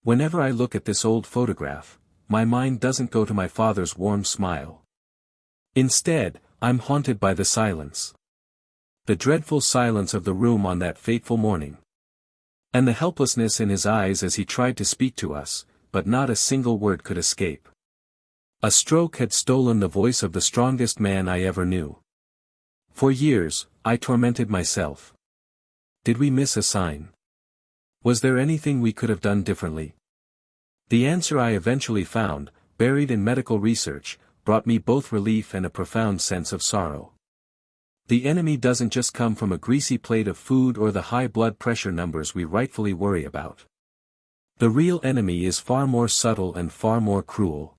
Whenever I look at this old photograph, my mind doesn't go to my father's warm smile. Instead, I'm haunted by the silence. The dreadful silence of the room on that fateful morning. And the helplessness in his eyes as he tried to speak to us, but not a single word could escape. A stroke had stolen the voice of the strongest man I ever knew. For years, I tormented myself. Did we miss a sign? Was there anything we could have done differently? The answer I eventually found, buried in medical research, brought me both relief and a profound sense of sorrow. The enemy doesn't just come from a greasy plate of food or the high blood pressure numbers we rightfully worry about. The real enemy is far more subtle and far more cruel.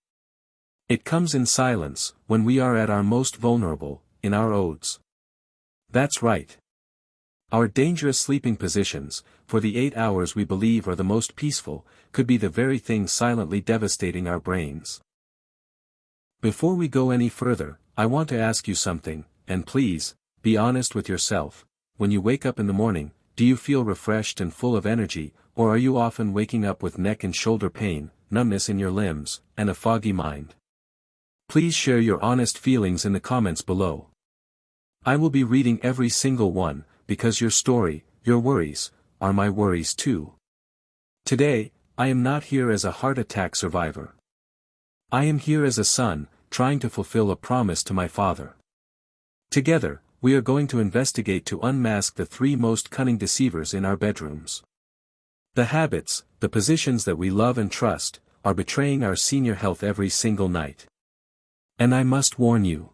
It comes in silence, when we are at our most vulnerable, in our odes. That's right. Our dangerous sleeping positions, for the 8 hours we believe are the most peaceful, could be the very thing silently devastating our brains. Before we go any further, I want to ask you something, and please, be honest with yourself. When you wake up in the morning, do you feel refreshed and full of energy, or are you often waking up with neck and shoulder pain, numbness in your limbs, and a foggy mind? Please share your honest feelings in the comments below. I will be reading every single one, because your story, your worries, are my worries too. Today, I am not here as a heart attack survivor. I am here as a son, trying to fulfill a promise to my father. Together, we are going to investigate to unmask the 3 most cunning deceivers in our bedrooms. The habits, the positions that we love and trust, are betraying our senior health every single night. And I must warn you.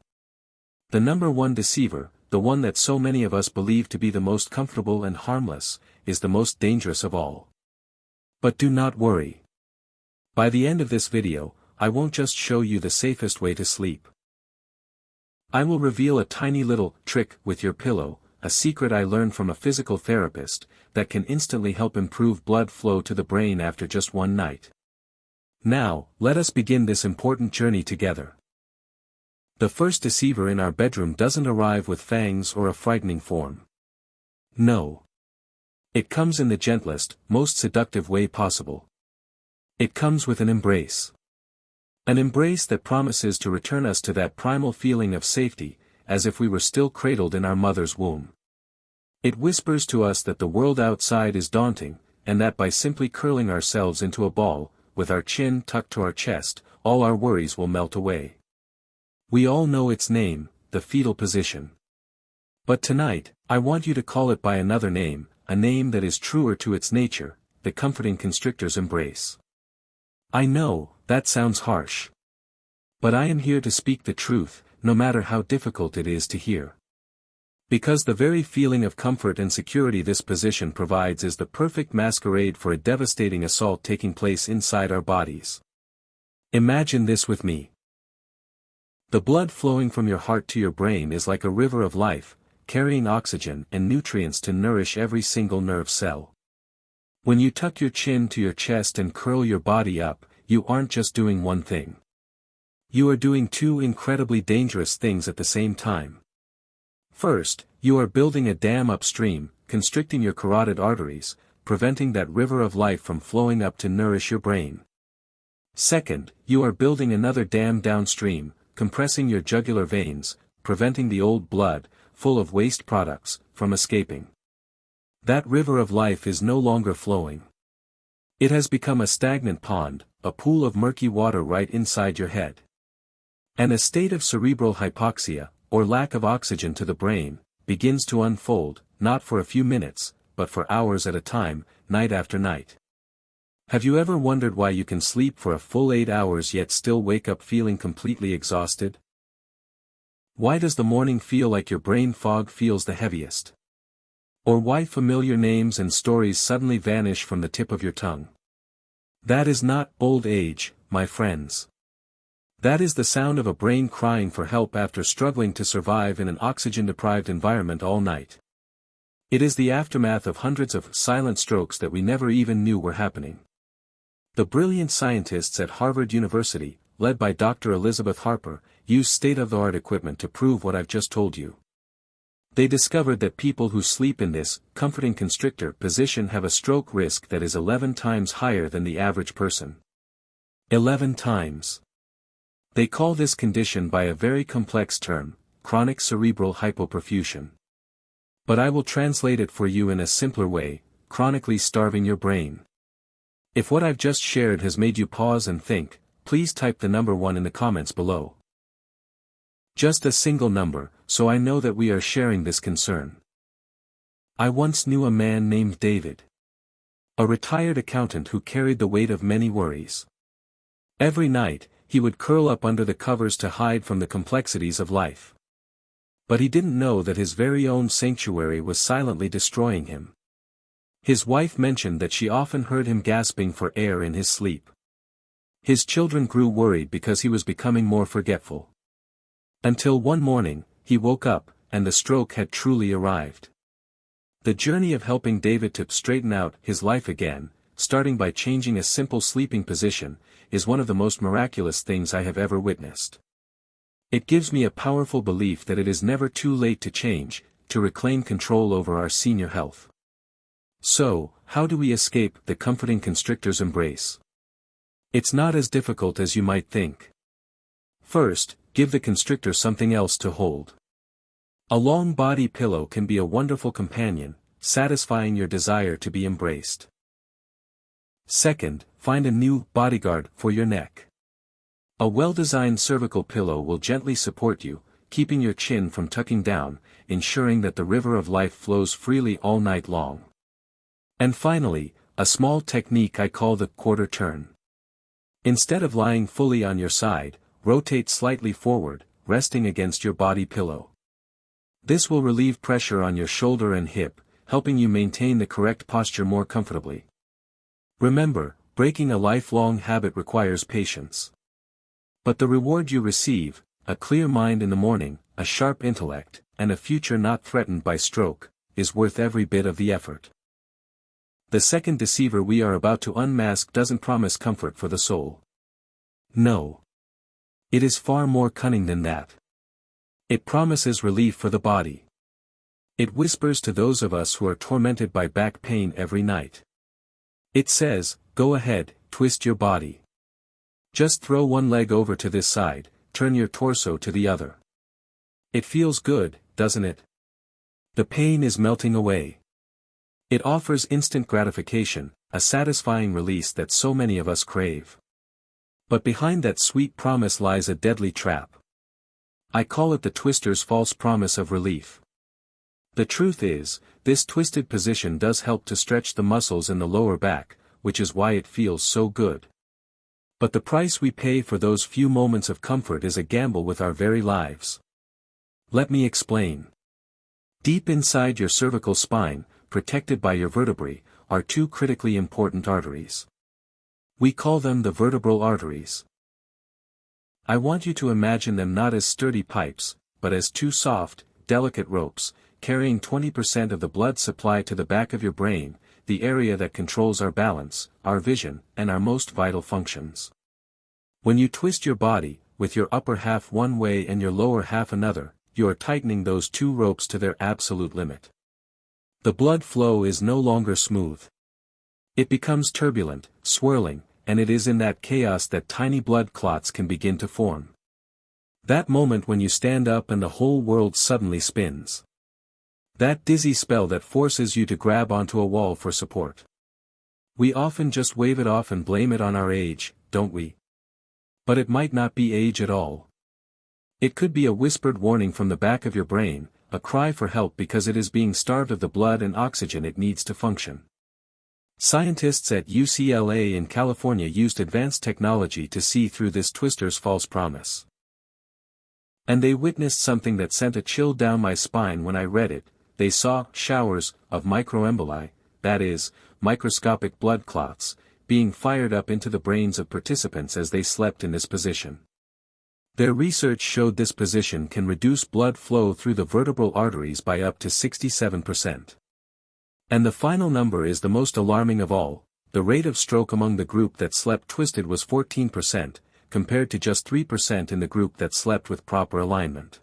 The number 1 deceiver, the one that so many of us believe to be the most comfortable and harmless, is the most dangerous of all. But do not worry. By the end of this video, I won't just show you the safest way to sleep. I will reveal a tiny little trick with your pillow, a secret I learned from a physical therapist, that can instantly help improve blood flow to the brain after just one night. Now, let us begin this important journey together. The first deceiver in our bedroom doesn't arrive with fangs or a frightening form. No. It comes in the gentlest, most seductive way possible. It comes with an embrace. An embrace that promises to return us to that primal feeling of safety, as if we were still cradled in our mother's womb. It whispers to us that the world outside is daunting, and that by simply curling ourselves into a ball, with our chin tucked to our chest, all our worries will melt away. We all know its name, the fetal position. But tonight, I want you to call it by another name, a name that is truer to its nature, the comforting constrictor's embrace. I know, that sounds harsh. But I am here to speak the truth, no matter how difficult it is to hear. Because the very feeling of comfort and security this position provides is the perfect masquerade for a devastating assault taking place inside our bodies. Imagine this with me. The blood flowing from your heart to your brain is like a river of life, carrying oxygen and nutrients to nourish every single nerve cell. When you tuck your chin to your chest and curl your body up, you aren't just doing one thing. You are doing 2 incredibly dangerous things at the same time. First, you are building a dam upstream, constricting your carotid arteries, preventing that river of life from flowing up to nourish your brain. Second, you are building another dam downstream, compressing your jugular veins, preventing the old blood, full of waste products, from escaping. That river of life is no longer flowing. It has become a stagnant pond, a pool of murky water right inside your head. And a state of cerebral hypoxia, or lack of oxygen to the brain, begins to unfold, not for a few minutes, but for hours at a time, night after night. Have you ever wondered why you can sleep for a full 8 hours yet still wake up feeling completely exhausted? Why does the morning feel like your brain fog feels the heaviest? Or why familiar names and stories suddenly vanish from the tip of your tongue? That is not old age, my friends. That is the sound of a brain crying for help after struggling to survive in an oxygen-deprived environment all night. It is the aftermath of hundreds of silent strokes that we never even knew were happening. The brilliant scientists at Harvard University, led by Dr. Elizabeth Harper, use state-of-the-art equipment to prove what I've just told you. They discovered that people who sleep in this comforting constrictor position have a stroke risk that is 11 times higher than the average person. 11 times. They call this condition by a very complex term, chronic cerebral hypoperfusion. But I will translate it for you in a simpler way, chronically starving your brain. If what I've just shared has made you pause and think, please type the number 1 in the comments below. Just a single number, so I know that we are sharing this concern. I once knew a man named David. A retired accountant who carried the weight of many worries. Every night, he would curl up under the covers to hide from the complexities of life. But he didn't know that his very own sanctuary was silently destroying him. His wife mentioned that she often heard him gasping for air in his sleep. His children grew worried because he was becoming more forgetful. Until one morning, he woke up, and the stroke had truly arrived. The journey of helping David to straighten out his life again, starting by changing a simple sleeping position, is one of the most miraculous things I have ever witnessed. It gives me a powerful belief that it is never too late to change, to reclaim control over our senior health. So, how do we escape the comforting constrictor's embrace? It's not as difficult as you might think. First, give the constrictor something else to hold. A long body pillow can be a wonderful companion, satisfying your desire to be embraced. Second, find a new bodyguard for your neck. A well-designed cervical pillow will gently support you, keeping your chin from tucking down, ensuring that the river of life flows freely all night long. And finally, a small technique I call the quarter turn. Instead of lying fully on your side, rotate slightly forward, resting against your body pillow. This will relieve pressure on your shoulder and hip, helping you maintain the correct posture more comfortably. Remember, breaking a lifelong habit requires patience. But the reward you receive, a clear mind in the morning, a sharp intellect, and a future not threatened by stroke, is worth every bit of the effort. The second deceiver we are about to unmask doesn't promise comfort for the soul. No. It is far more cunning than that. It promises relief for the body. It whispers to those of us who are tormented by back pain every night. It says, go ahead, twist your body. Just throw one leg over to this side, turn your torso to the other. It feels good, doesn't it? The pain is melting away. It offers instant gratification, a satisfying release that so many of us crave. But behind that sweet promise lies a deadly trap. I call it the twister's false promise of relief. The truth is, this twisted position does help to stretch the muscles in the lower back, which is why it feels so good. But the price we pay for those few moments of comfort is a gamble with our very lives. Let me explain. Deep inside your cervical spine, protected by your vertebrae, are two critically important arteries. We call them the vertebral arteries. I want you to imagine them not as sturdy pipes, but as two soft, delicate ropes, carrying 20% of the blood supply to the back of your brain, the area that controls our balance, our vision, and our most vital functions. When you twist your body, with your upper half one way and your lower half another, you are tightening those two ropes to their absolute limit. The blood flow is no longer smooth. It becomes turbulent, swirling, and it is in that chaos that tiny blood clots can begin to form. That moment when you stand up and the whole world suddenly spins. That dizzy spell that forces you to grab onto a wall for support. We often just wave it off and blame it on our age, don't we? But it might not be age at all. It could be a whispered warning from the back of your brain, a cry for help because it is being starved of the blood and oxygen it needs to function. Scientists at UCLA in California used advanced technology to see through this twister's false promise. And they witnessed something that sent a chill down my spine when I read it. They saw showers of microemboli, that is, microscopic blood clots, being fired up into the brains of participants as they slept in this position. Their research showed this position can reduce blood flow through the vertebral arteries by up to 67%. And the final number is the most alarming of all. The rate of stroke among the group that slept twisted was 14%, compared to just 3% in the group that slept with proper alignment.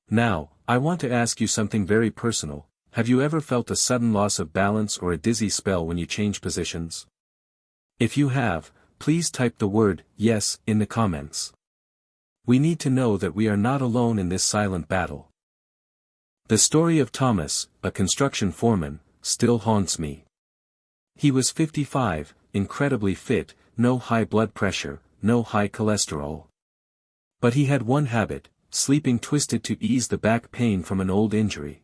Now, I want to ask you something very personal. Have you ever felt a sudden loss of balance or a dizzy spell when you change positions? If you have, please type the word yes in the comments. We need to know that we are not alone in this silent battle. The story of Thomas, a construction foreman, still haunts me. He was 55, incredibly fit, no high blood pressure, no high cholesterol. But he had one habit, sleeping twisted to ease the back pain from an old injury.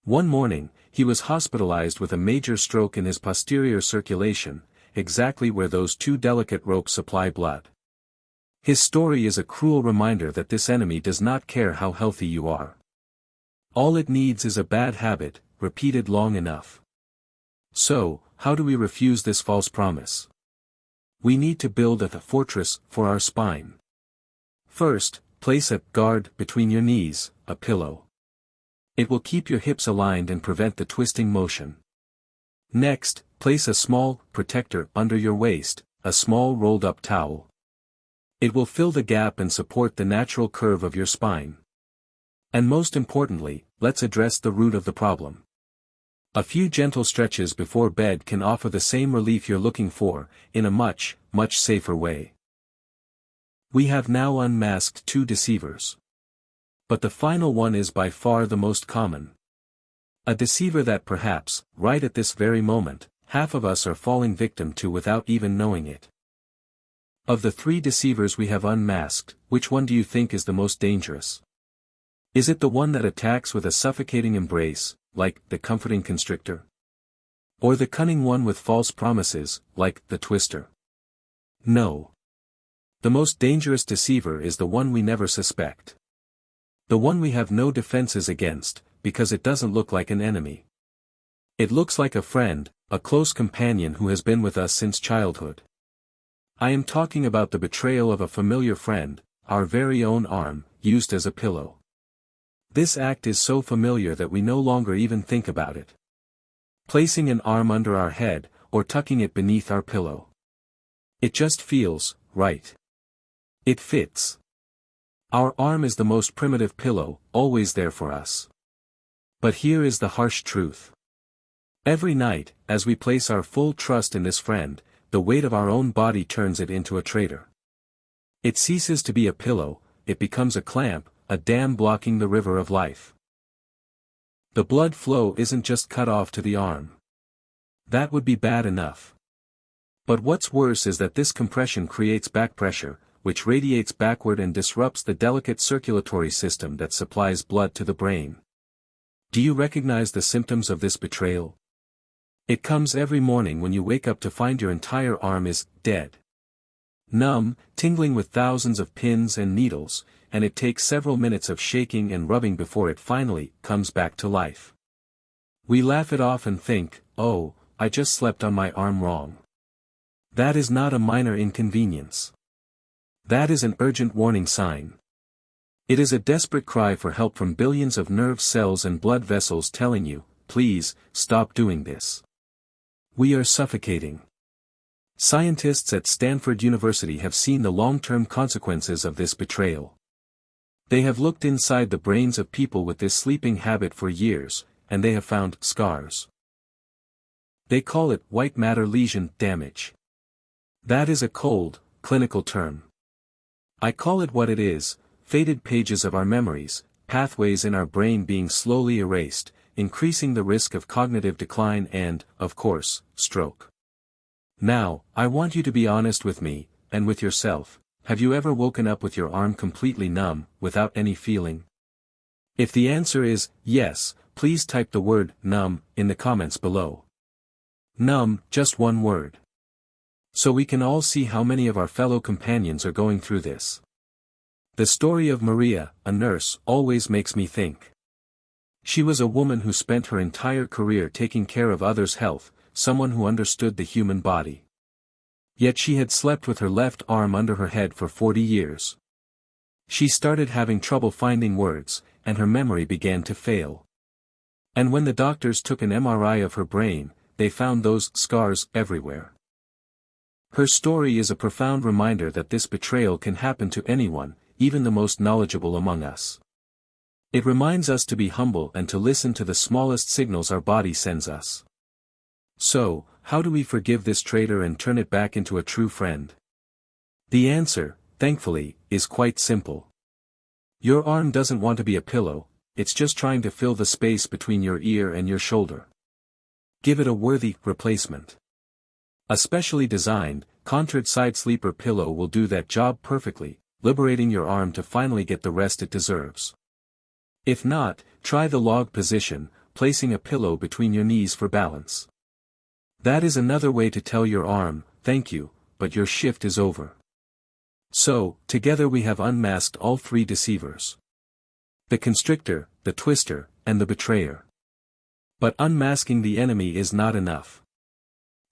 One morning, he was hospitalized with a major stroke in his posterior circulation, exactly where those two delicate ropes supply blood. His story is a cruel reminder that this enemy does not care how healthy you are. All it needs is a bad habit, repeated long enough. So, how do we refuse this false promise? We need to build a fortress for our spine. First, place a guard between your knees, a pillow. It will keep your hips aligned and prevent the twisting motion. Next, place a small protector under your waist, a small rolled-up towel. It will fill the gap and support the natural curve of your spine. And most importantly, let's address the root of the problem. A few gentle stretches before bed can offer the same relief you're looking for, in a much, much safer way. We have now unmasked 2 deceivers. But the final one is by far the most common. A deceiver that perhaps, right at this very moment, half of us are falling victim to without even knowing it. Of the 3 deceivers we have unmasked, which one do you think is the most dangerous? Is it the one that attacks with a suffocating embrace, like the comforting constrictor? Or the cunning one with false promises, like the twister? No. The most dangerous deceiver is the one we never suspect. The one we have no defenses against, because it doesn't look like an enemy. It looks like a friend, a close companion who has been with us since childhood. I am talking about the betrayal of a familiar friend, our very own arm, used as a pillow. This act is so familiar that we no longer even think about it. Placing an arm under our head, or tucking it beneath our pillow. It just feels right. It fits. Our arm is the most primitive pillow, always there for us. But here is the harsh truth. Every night, as we place our full trust in this friend, the weight of our own body turns it into a traitor. It ceases to be a pillow, it becomes a clamp, a dam blocking the river of life. The blood flow isn't just cut off to the arm. That would be bad enough. But what's worse is that this compression creates back pressure, which radiates backward and disrupts the delicate circulatory system that supplies blood to the brain. Do you recognize the symptoms of this betrayal? It comes every morning when you wake up to find your entire arm is dead. Numb, tingling with thousands of pins and needles, and it takes several minutes of shaking and rubbing before it finally comes back to life. We laugh it off and think, oh, I just slept on my arm wrong. That is not a minor inconvenience. That is an urgent warning sign. It is a desperate cry for help from billions of nerve cells and blood vessels telling you, please, stop doing this. We are suffocating. Scientists at Stanford University have seen the long-term consequences of this betrayal. They have looked inside the brains of people with this sleeping habit for years, and they have found scars. They call it white matter lesion damage. That is a cold, clinical term. I call it what it is, faded pages of our memories, pathways in our brain being slowly erased, increasing the risk of cognitive decline and, of course, stroke. Now, I want you to be honest with me, and with yourself. Have you ever woken up with your arm completely numb, without any feeling? If the answer is yes, please type the word numb in the comments below. Numb, just one word. So we can all see how many of our fellow companions are going through this. The story of Maria, a nurse, always makes me think. She was a woman who spent her entire career taking care of others' health, someone who understood the human body. Yet she had slept with her left arm under her head for 40 years. She started having trouble finding words, and her memory began to fail. And when the doctors took an MRI of her brain, they found those scars everywhere. Her story is a profound reminder that this betrayal can happen to anyone, even the most knowledgeable among us. It reminds us to be humble and to listen to the smallest signals our body sends us. So, how do we forgive this traitor and turn it back into a true friend? The answer, thankfully, is quite simple. Your arm doesn't want to be a pillow, it's just trying to fill the space between your ear and your shoulder. Give it a worthy replacement. A specially designed, contoured side sleeper pillow will do that job perfectly, liberating your arm to finally get the rest it deserves. If not, try the log position, placing a pillow between your knees for balance. That is another way to tell your arm, thank you, but your shift is over. So, together we have unmasked all three deceivers. The constrictor, the twister, and the betrayer. But unmasking the enemy is not enough.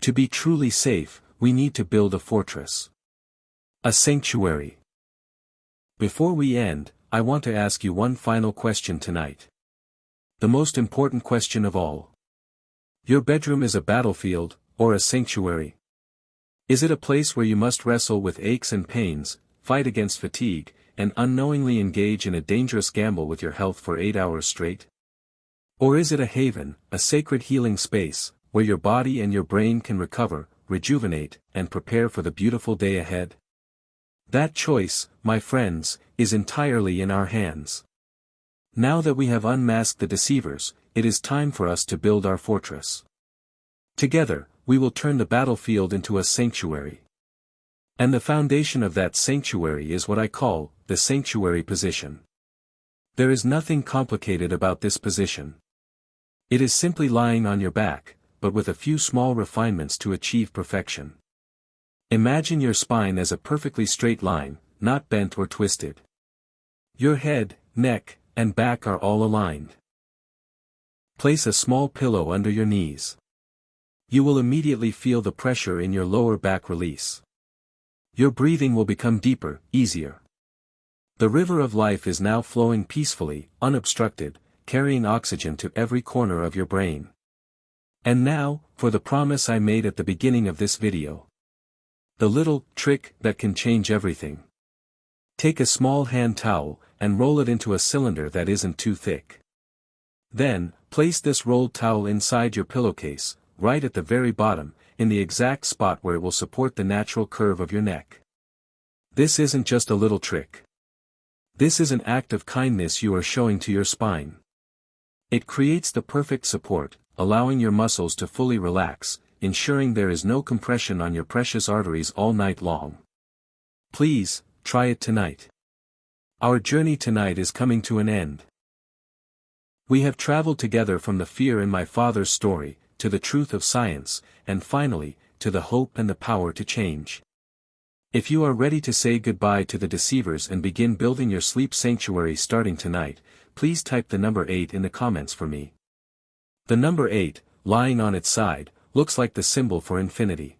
To be truly safe, we need to build a fortress. A sanctuary. Before we end, I want to ask you one final question tonight. The most important question of all. Your bedroom is a battlefield, or a sanctuary. Is it a place where you must wrestle with aches and pains, fight against fatigue, and unknowingly engage in a dangerous gamble with your health for 8 hours straight? Or is it a haven, a sacred healing space, where your body and your brain can recover, rejuvenate, and prepare for the beautiful day ahead? That choice, my friends, is entirely in our hands. Now that we have unmasked the deceivers, it is time for us to build our fortress. Together, we will turn the battlefield into a sanctuary. And the foundation of that sanctuary is what I call the sanctuary position. There is nothing complicated about this position. It is simply lying on your back, but with a few small refinements to achieve perfection. Imagine your spine as a perfectly straight line, not bent or twisted. Your head, neck, and back are all aligned. Place a small pillow under your knees. You will immediately feel the pressure in your lower back release. Your breathing will become deeper, easier. The river of life is now flowing peacefully, unobstructed, carrying oxygen to every corner of your brain. And now, for the promise I made at the beginning of this video. The little trick that can change everything. Take a small hand towel, and roll it into a cylinder that isn't too thick. Then, place this rolled towel inside your pillowcase, right at the very bottom, in the exact spot where it will support the natural curve of your neck. This isn't just a little trick. This is an act of kindness you are showing to your spine. It creates the perfect support, allowing your muscles to fully relax, ensuring there is no compression on your precious arteries all night long. Please, try it tonight. Our journey tonight is coming to an end. We have traveled together from the fear in my father's story, to the truth of science, and finally, to the hope and the power to change. If you are ready to say goodbye to the deceivers and begin building your sleep sanctuary starting tonight, please type the number 8 in the comments for me. The number 8, lying on its side, looks like the symbol for infinity.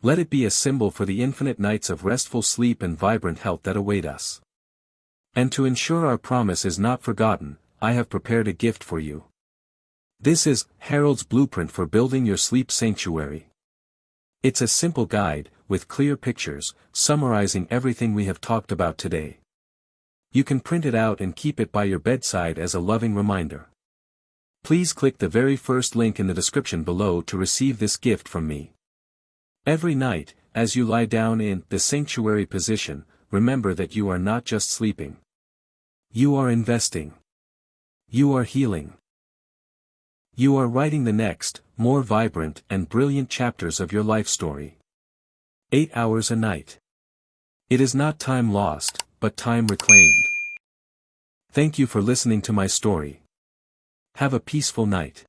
Let it be a symbol for the infinite nights of restful sleep and vibrant health that await us. And to ensure our promise is not forgotten, I have prepared a gift for you. This is Harold's blueprint for building your sleep sanctuary. It's a simple guide, with clear pictures, summarizing everything we have talked about today. You can print it out and keep it by your bedside as a loving reminder. Please click the very first link in the description below to receive this gift from me. Every night, as you lie down in the sanctuary position, remember that you are not just sleeping. You are investing. You are healing. You are writing the next, more vibrant and brilliant chapters of your life story. 8 hours a night. It is not time lost, but time reclaimed. Thank you for listening to my story. Have a peaceful night.